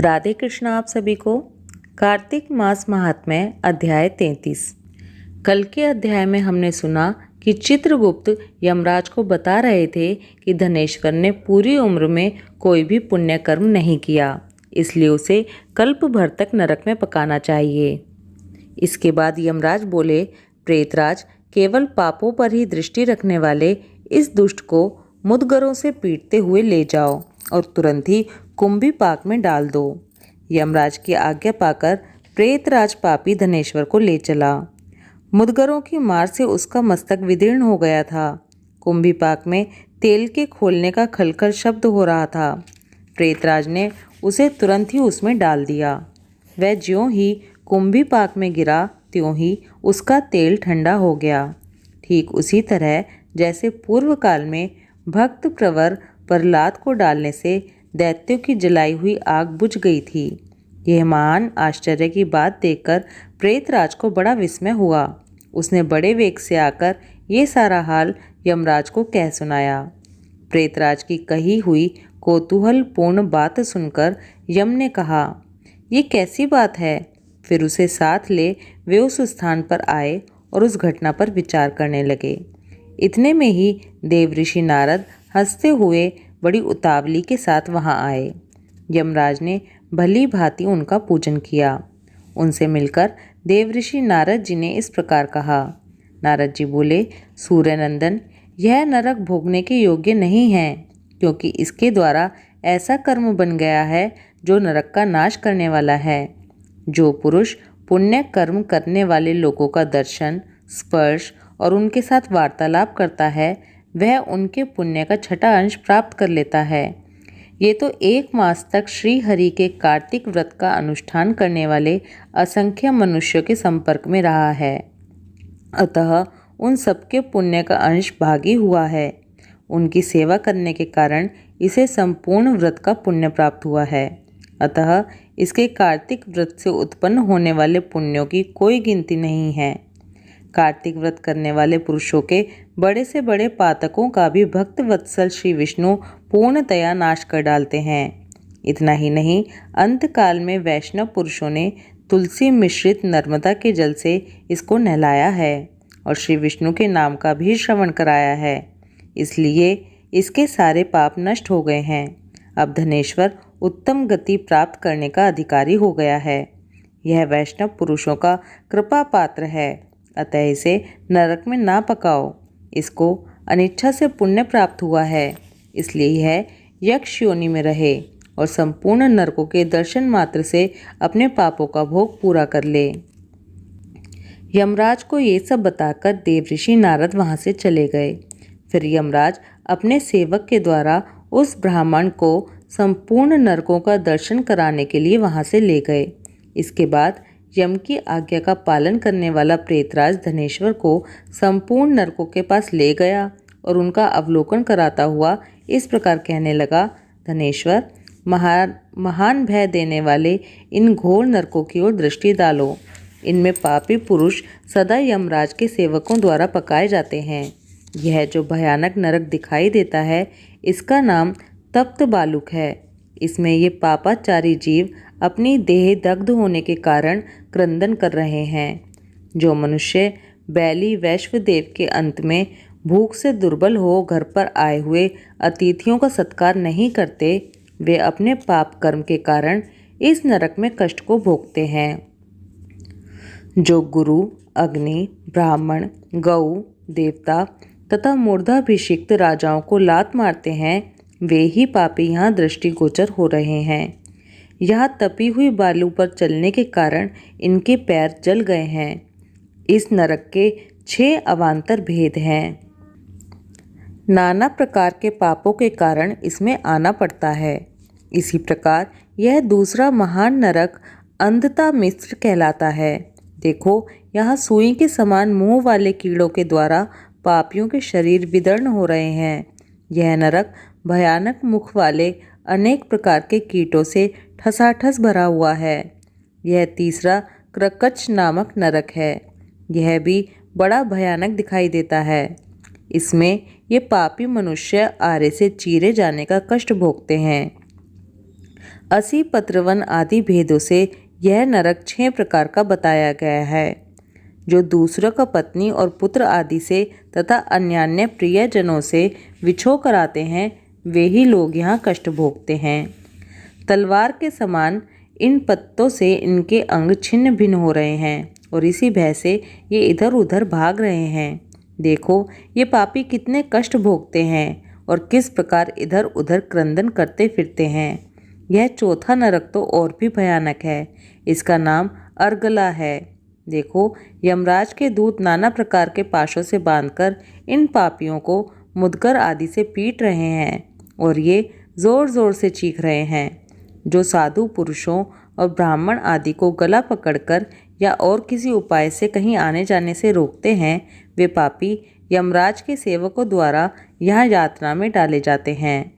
राधे कृष्ण आप सभी को। कार्तिक मास महात्म्य अध्याय 33। कल के अध्याय में हमने सुना कि चित्रगुप्त यमराज को बता रहे थे कि धनेश्वर ने पूरी उम्र में कोई भी पुण्य कर्म नहीं किया, इसलिए उसे कल्प भर तक नरक में पकाना चाहिए। इसके बाद यमराज बोले, प्रेतराज, केवल पापों पर ही दृष्टि रखने वाले इस दुष्ट को मुद्गरों से पीटते हुए ले जाओ और तुरंत ही कुंभी पाक में डाल दो। यमराज की आज्ञा पाकर प्रेतराज पापी धनेश्वर को ले चला। मुद्गरों की मार से उसका मस्तक विदीर्ण हो गया था। कुंभी पाक में तेल के खोलने का खलखल शब्द हो रहा था। प्रेतराज ने उसे तुरंत ही उसमें डाल दिया। वह ज्यों ही कुंभी पाक में गिरा त्यों ही उसका तेल ठंडा हो गया। ठीक उसी तरह जैसे पूर्व काल में भक्त प्रवर प्रहलाद को डालने से दैत्यों की जलाई हुई आग बुझ गई थी। यह महान आश्चर्य की बात देखकर प्रेतराज को बड़ा विस्मय हुआ। उसने बड़े वेग से आकर ये सारा हाल यमराज को कह सुनाया। प्रेतराज की कही हुई कौतूहलपूर्ण बात सुनकर यम ने कहा, ये कैसी बात है? फिर उसे साथ ले वे उस स्थान पर आए और उस घटना पर विचार करने लगे। इतने में ही देवऋषि नारद हंसते हुए बड़ी उतावली के साथ वहां आए। यमराज ने भली भांति उनका पूजन किया। उनसे मिलकर देवऋषि नारद जी ने इस प्रकार कहा। नारद जी बोले, सूर्यनंदन, यह नरक भोगने के योग्य नहीं है, क्योंकि इसके द्वारा ऐसा कर्म बन गया है जो नरक का नाश करने वाला है। जो पुरुष पुण्य कर्म करने वाले लोगों का दर्शन, स्पर्श और उनके साथ वार्तालाप करता है, वह उनके पुण्य का छठा अंश प्राप्त कर लेता है। ये तो 1 मास तक श्री हरि के कार्तिक व्रत का अनुष्ठान करने वाले असंख्य मनुष्यों के संपर्क में रहा है, अतः उन सबके पुण्य का अंश भागी हुआ है। उनकी सेवा करने के कारण इसे संपूर्ण व्रत का पुण्य प्राप्त हुआ है, अतः इसके कार्तिक व्रत से उत्पन्न होने वाले पुण्यों की कोई गिनती नहीं है। कार्तिक व्रत करने वाले पुरुषों के बड़े से बड़े पातकों का भी भक्त वत्सल श्री विष्णु पूर्णतया नाश कर डालते हैं। इतना ही नहीं, अंत काल में वैष्णव पुरुषों ने तुलसी मिश्रित नर्मदा के जल से इसको नहलाया है और श्री विष्णु के नाम का भी श्रवण कराया है, इसलिए इसके सारे पाप नष्ट हो गए हैं। अब धनेश्वर उत्तम गति प्राप्त करने का अधिकारी हो गया है। यह वैष्णव पुरुषों का कृपा पात्र है, अतः इसे नरक में ना पकाओ। इसको अनिच्छा से पुण्य प्राप्त हुआ है, इसलिए यह यक्ष योनि में रहे और संपूर्ण नरकों के दर्शन मात्र से अपने पापों का भोग पूरा कर ले। यमराज को ये सब बताकर देवऋषि नारद वहां से चले गए। फिर यमराज अपने सेवक के द्वारा उस ब्राह्मण को संपूर्ण नरकों का दर्शन कराने के लिए वहां से ले गए। इसके बाद यम की आज्ञा का पालन करने वाला प्रेतराज धनेश्वर को संपूर्ण नरकों के पास ले गया और उनका अवलोकन कराता हुआ इस प्रकार कहने लगा, धनेश्वर, महान भय देने वाले इन घोर नरकों की ओर दृष्टि डालो। इनमें पापी पुरुष सदा यमराज के सेवकों द्वारा पकाए जाते हैं। यह जो भयानक नरक दिखाई देता है, इसका नाम तप्त बालुक है। इसमें ये पापाचारी जीव अपनी देह दग्ध होने के कारण क्रंदन कर रहे हैं। जो मनुष्य बैली वैश्वदेव के अंत में भूख से दुर्बल हो घर पर आए हुए अतिथियों का सत्कार नहीं करते, वे अपने पाप कर्म के कारण इस नरक में कष्ट को भोगते हैं। जो गुरु, अग्नि, ब्राह्मण, गौ, देवता तथा मूर्धाभिषिक्त राजाओं को लात मारते हैं, वे ही पापी यहाँ दृष्टिगोचर हो रहे हैं। यहाँ तपी हुई बालू पर चलने के कारण इनके पैर जल गए हैं। इस नरक के 6 अवान्तर भेद हैं। नाना प्रकार के पापों के कारण इसमें आना पड़ता है। इसी प्रकार यह दूसरा महान नरक अंधता मिस्र कहलाता है। देखो, यहाँ सुई के समान मुंह वाले कीड़ों के द्वारा पापियों के शरीर विदीर्ण हो रहे हैं। यह नरक भयानक मुख वाले अनेक प्रकार के कीटों से ठसाठस भरा हुआ है। यह तीसरा क्रकच नामक नरक है। यह भी बड़ा भयानक दिखाई देता है। इसमें ये पापी मनुष्य आरे से चीरे जाने का कष्ट भोगते हैं। असी पत्रवन आदि भेदों से यह नरक 6 प्रकार का बताया गया है। जो दूसरों का पत्नी और पुत्र आदि से तथा अन्यान्य प्रियजनों से विछोह कराते हैं, वे ही लोग यहाँ कष्ट भोगते हैं। तलवार के समान इन पत्तों से इनके अंग छिन्न भिन्न हो रहे हैं और इसी भय से ये इधर उधर भाग रहे हैं। देखो ये पापी कितने कष्ट भोगते हैं और किस प्रकार इधर उधर क्रंदन करते फिरते हैं। यह चौथा नरक तो और भी भयानक है। इसका नाम अर्गला है। देखो यमराज के दूत नाना प्रकार के पाशों से बांधकर इन पापियों को मुदगर आदि से पीट रहे हैं और ये जोर जोर से चीख रहे हैं। जो साधु पुरुषों और ब्राह्मण आदि को गला पकड़कर या और किसी उपाय से कहीं आने जाने से रोकते हैं, वे पापी यमराज के सेवकों द्वारा यहाँ यातना में डाले जाते हैं।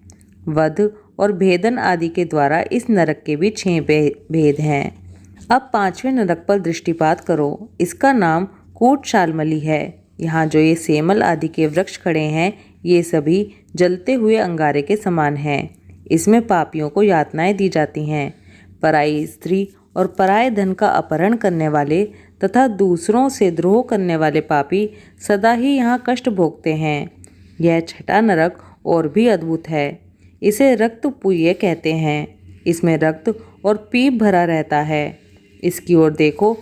वध और भेदन आदि के द्वारा इस नरक के भी 6 भेद हैं। अब 5वें नरक पर दृष्टिपात करो। इसका नाम कूटशालमली है। यहाँ जो ये सेमल आदि के वृक्ष खड़े हैं, ये सभी जलते हुए अंगारे के समान हैं। इसमें पापियों को यातनाएं दी जाती हैं। पराई स्त्री और पराये धन का अपहरण करने वाले तथा दूसरों से द्रोह करने वाले पापी सदा ही यहाँ कष्ट भोगते हैं। यह 6ठा नरक और भी अद्भुत है। इसे रक्तपुय कहते हैं। इसमें रक्त और पीप भरा रहता है। इसकी ओर देखो,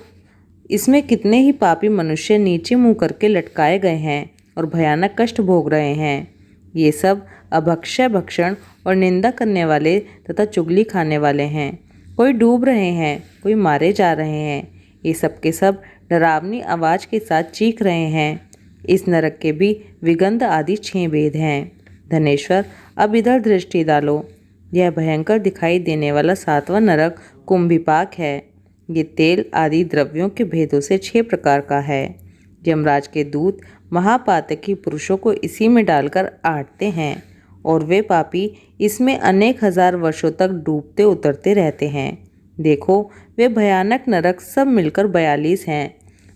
इसमें कितने ही पापी मनुष्य नीचे मुंह करके लटकाए गए हैं और भयानक कष्ट भोग रहे हैं। ये सब अभक्ष्य भक्षण और निंदा करने वाले तथा चुगली खाने वाले हैं। कोई डूब रहे हैं, कोई मारे जा रहे हैं। ये सब के सब डरावनी आवाज़ के साथ चीख रहे हैं। इस नरक के भी विगंध आदि 6 भेद हैं। धनेश्वर अब इधर दृष्टि डालो। यह भयंकर दिखाई देने वाला 7वां नरक कुंभिपाक है। ये तेल आदि द्रव्यों के भेदों से 6 प्रकार का है। यमराज के दूत महापातकी पुरुषों को इसी में डालकर आटते हैं और वे पापी इसमें अनेक हजार वर्षों तक डूबते उतरते रहते हैं। देखो वे भयानक नरक सब मिलकर 42 हैं।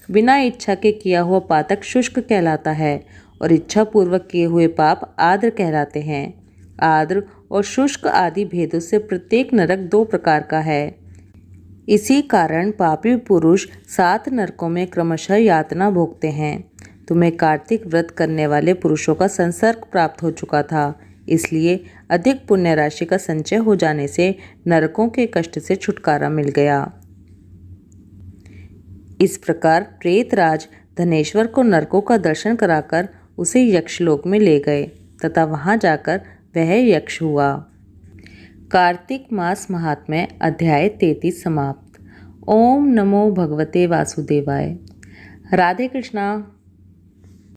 बिना इच्छा के किया हुआ पातक शुष्क कहलाता है और इच्छा पूर्वक किए हुए पाप आर्द्र कहलाते हैं। आर्द्र और शुष्क आदि भेदों से प्रत्येक नरक 2 प्रकार का है। इसी कारण पापी पुरुष 7 नरकों में क्रमशः यातना भोगते हैं। तुम्हें कार्तिक व्रत करने वाले पुरुषों का संसर्ग प्राप्त हो चुका था, इसलिए अधिक पुण्य राशि का संचय हो जाने से नरकों के कष्ट से छुटकारा मिल गया। इस प्रकार प्रेतराज धनेश्वर को नरकों का दर्शन कराकर उसे यक्षलोक में ले गए तथा वहां जाकर वह यक्ष हुआ। कार्तिक मास महात्म्य अध्याय 33 समाप्त। ओम नमो भगवते वासुदेवाय। राधे कृष्णा।